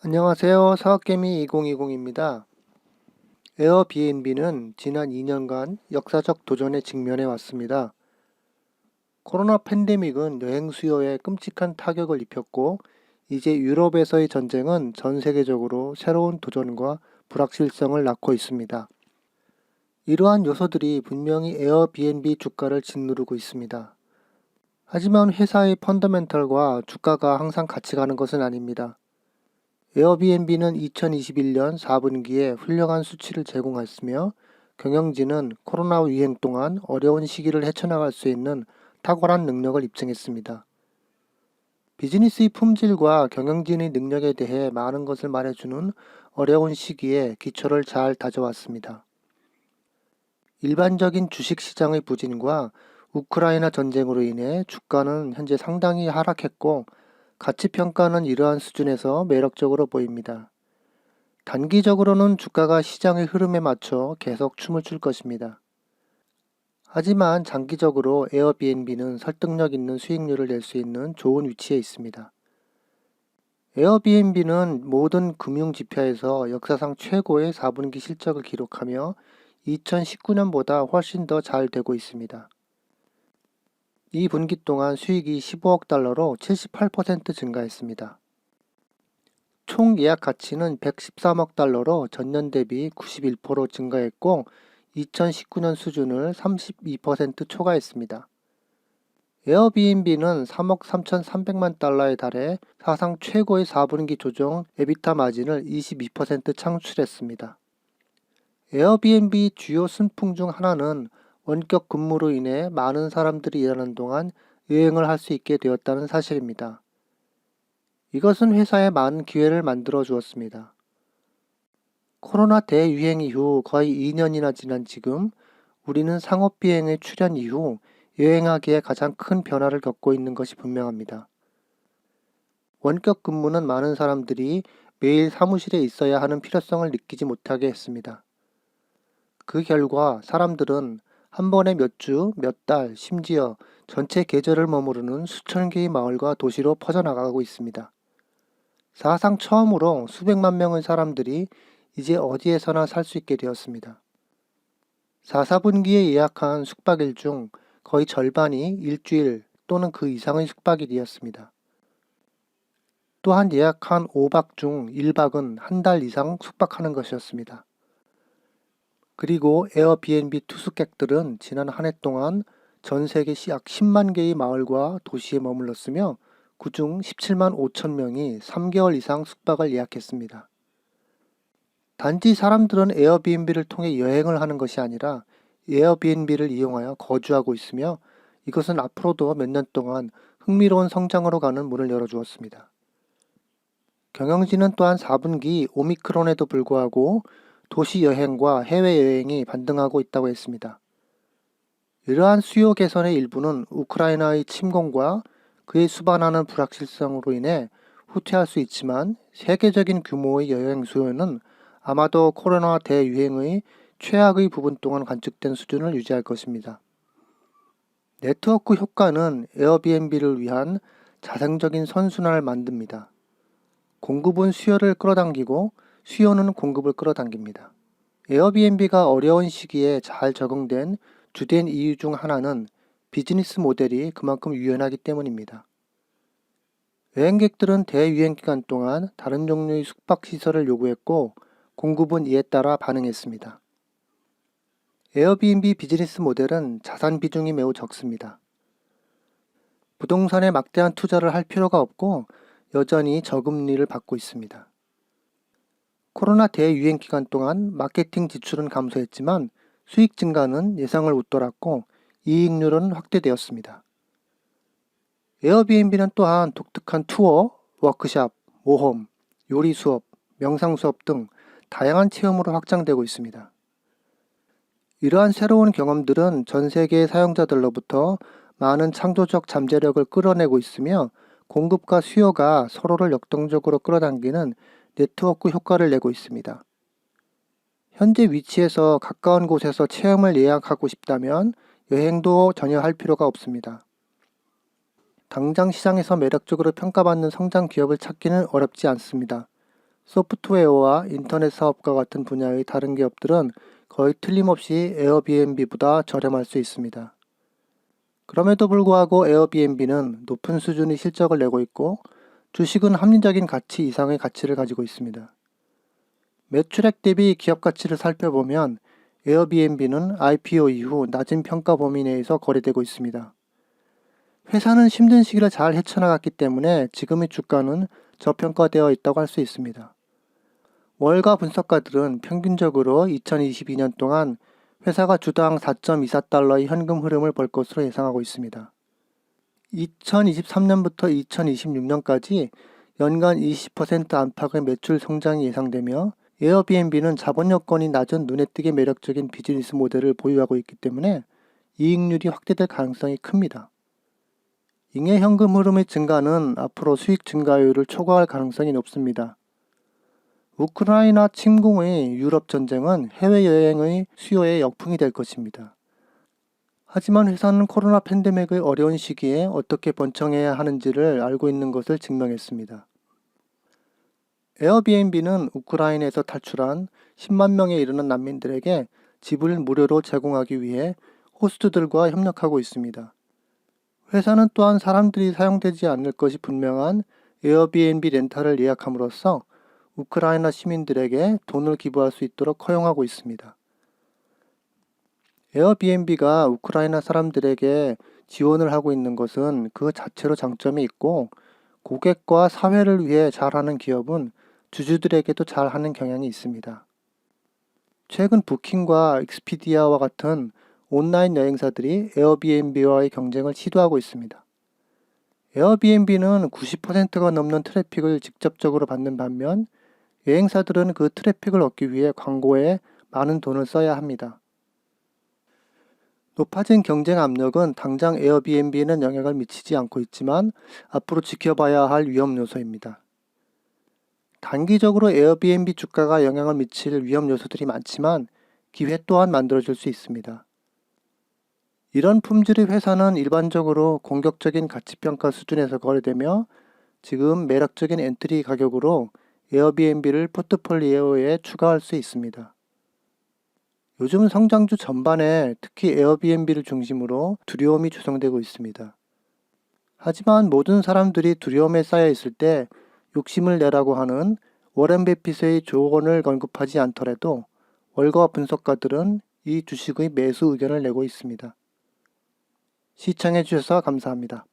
안녕하세요. 사업개미 2020입니다. 에어비앤비는 지난 2년간 역사적 도전에 직면해 왔습니다. 코로나 팬데믹은 여행 수요에 끔찍한 타격을 입혔고, 이제 유럽에서의 전쟁은 전 세계적으로 새로운 도전과 불확실성을 낳고 있습니다. 이러한 요소들이 분명히 에어비앤비 주가를 짓누르고 있습니다. 하지만 회사의 펀더멘털과 주가가 항상 같이 가는 것은 아닙니다. 에어비앤비는 2021년 4분기에 훌륭한 수치를 제공했으며 경영진은 코로나 유행 동안 어려운 시기를 헤쳐나갈 수 있는 탁월한 능력을 입증했습니다. 비즈니스의 품질과 경영진의 능력에 대해 많은 것을 말해주는 어려운 시기에 기초를 잘 다져왔습니다. 일반적인 주식시장의 부진과 우크라이나 전쟁으로 인해 주가는 현재 상당히 하락했고 가치평가는 이러한 수준에서 매력적으로 보입니다. 단기적으로는 주가가 시장의 흐름에 맞춰 계속 춤을 출 것입니다. 하지만 장기적으로 에어비앤비는 설득력 있는 수익률을 낼 수 있는 좋은 위치에 있습니다. 에어비앤비는 모든 금융 지표에서 역사상 최고의 4분기 실적을 기록하며 2019년보다 훨씬 더 잘 되고 있습니다. 이 분기 동안 수익이 15억 달러로 78% 증가했습니다. 총 예약 가치는 113억 달러로 전년 대비 91% 증가했고 2019년 수준을 32% 초과했습니다. 에어비앤비는 3억 3,300만 달러에 달해 사상 최고의 4분기 조정 에비타 마진을 22% 창출했습니다. 에어비앤비 주요 순풍 중 하나는 원격 근무로 인해 많은 사람들이 일하는 동안 여행을 할 수 있게 되었다는 사실입니다. 이것은 회사에 많은 기회를 만들어 주었습니다. 코로나 대유행 이후 거의 2년이나 지난 지금 우리는 상업비행의 출현 이후 여행하기에 가장 큰 변화를 겪고 있는 것이 분명합니다. 원격 근무는 많은 사람들이 매일 사무실에 있어야 하는 필요성을 느끼지 못하게 했습니다. 그 결과 사람들은 한 번에 몇 주, 몇 달, 심지어 전체 계절을 머무르는 수천 개의 마을과 도시로 퍼져나가고 있습니다. 사상 처음으로 수백만 명의 사람들이 이제 어디에서나 살 수 있게 되었습니다. 4, 4분기에 예약한 숙박일 중 거의 절반이 일주일 또는 그 이상의 숙박일이었습니다. 또한 예약한 5박 중 1박은 한 달 이상 숙박하는 것이었습니다. 그리고 에어비앤비 투숙객들은 지난 한 해 동안 전 세계 약 10만 개의 마을과 도시에 머물렀으며 그중 17만 5천 명이 3개월 이상 숙박을 예약했습니다. 단지 사람들은 에어비앤비를 통해 여행을 하는 것이 아니라 에어비앤비를 이용하여 거주하고 있으며 이것은 앞으로도 몇 년 동안 흥미로운 성장으로 가는 문을 열어주었습니다. 경영진은 또한 4분기 오미크론에도 불구하고 도시 여행과 해외여행이 반등하고 있다고 했습니다. 이러한 수요 개선의 일부는 우크라이나의 침공과 그에 수반하는 불확실성으로 인해 후퇴할 수 있지만 세계적인 규모의 여행 수요는 아마도 코로나 대유행의 최악의 부분 동안 관측된 수준을 유지할 것입니다. 네트워크 효과는 에어비앤비를 위한 자생적인 선순환을 만듭니다. 공급은 수요를 끌어당기고 수요는 공급을 끌어당깁니다. 에어비앤비가 어려운 시기에 잘 적응된 주된 이유 중 하나는 비즈니스 모델이 그만큼 유연하기 때문입니다. 여행객들은 대유행 기간 동안 다른 종류의 숙박시설을 요구했고 공급은 이에 따라 반응했습니다. 에어비앤비 비즈니스 모델은 자산 비중이 매우 적습니다. 부동산에 막대한 투자를 할 필요가 없고 여전히 저금리를 받고 있습니다. 코로나 대유행 기간 동안 마케팅 지출은 감소했지만 수익 증가는 예상을 웃돌았고 이익률은 확대되었습니다. 에어비앤비는 또한 독특한 투어, 워크샵, 모험, 요리 수업, 명상 수업 등 다양한 체험으로 확장되고 있습니다. 이러한 새로운 경험들은 전 세계의 사용자들로부터 많은 창조적 잠재력을 끌어내고 있으며 공급과 수요가 서로를 역동적으로 끌어당기는 네트워크 효과를 내고 있습니다. 현재 위치에서 가까운 곳에서 체험을 예약하고 싶다면 여행도 전혀 할 필요가 없습니다. 당장 시장에서 매력적으로 평가받는 성장 기업을 찾기는 어렵지 않습니다. 소프트웨어와 인터넷 사업과 같은 분야의 다른 기업들은 거의 틀림없이 에어비앤비보다 저렴할 수 있습니다. 그럼에도 불구하고 에어비앤비는 높은 수준의 실적을 내고 있고 주식은 합리적인 가치 이상의 가치를 가지고 있습니다. 매출액 대비 기업 가치를 살펴보면 에어비앤비는 IPO 이후 낮은 평가 범위 내에서 거래되고 있습니다. 회사는 힘든 시기를 잘 헤쳐나갔기 때문에 지금의 주가는 저평가되어 있다고 할 수 있습니다. 월가 분석가들은 평균적으로 2022년 동안 회사가 주당 4.24달러의 현금 흐름을 볼 것으로 예상하고 있습니다. 2023년부터 2026년까지 연간 20% 안팎의 매출 성장이 예상되며 에어비앤비는 자본 여건이 낮은 눈에 띄게 매력적인 비즈니스 모델을 보유하고 있기 때문에 이익률이 확대될 가능성이 큽니다. 잉여 현금 흐름의 증가는 앞으로 수익 증가율을 초과할 가능성이 높습니다. 우크라이나 침공의 유럽 전쟁은 해외여행의 수요에 역풍이 될 것입니다. 하지만 회사는 코로나 팬데믹의 어려운 시기에 어떻게 번창해야 하는지를 알고 있는 것을 증명했습니다. 에어비앤비는 우크라이나에서 탈출한 10만 명에 이르는 난민들에게 집을 무료로 제공하기 위해 호스트들과 협력하고 있습니다. 회사는 또한 사람들이 사용되지 않을 것이 분명한 에어비앤비 렌탈을 예약함으로써 우크라이나 시민들에게 돈을 기부할 수 있도록 허용하고 있습니다. 에어비앤비가 우크라이나 사람들에게 지원을 하고 있는 것은 그 자체로 장점이 있고 고객과 사회를 위해 잘하는 기업은 주주들에게도 잘하는 경향이 있습니다. 최근 부킹과 익스피디아와 같은 온라인 여행사들이 에어비앤비와의 경쟁을 시도하고 있습니다. 에어비앤비는 90%가 넘는 트래픽을 직접적으로 받는 반면 여행사들은 그 트래픽을 얻기 위해 광고에 많은 돈을 써야 합니다. 높아진 경쟁 압력은 당장 에어비앤비에는 영향을 미치지 않고 있지만 앞으로 지켜봐야 할 위험 요소입니다. 단기적으로 에어비앤비 주가가 영향을 미칠 위험 요소들이 많지만 기회 또한 만들어질 수 있습니다. 이런 품질의 회사는 일반적으로 공격적인 가치평가 수준에서 거래되며 지금 매력적인 엔트리 가격으로 에어비앤비를 포트폴리오에 추가할 수 있습니다. 요즘 성장주 전반에 특히 에어비앤비를 중심으로 두려움이 조성되고 있습니다. 하지만 모든 사람들이 두려움에 쌓여 있을 때 욕심을 내라고 하는 워렌 버핏의 조언을 언급하지 않더라도 월가 분석가들은 이 주식의 매수 의견을 내고 있습니다. 시청해 주셔서 감사합니다.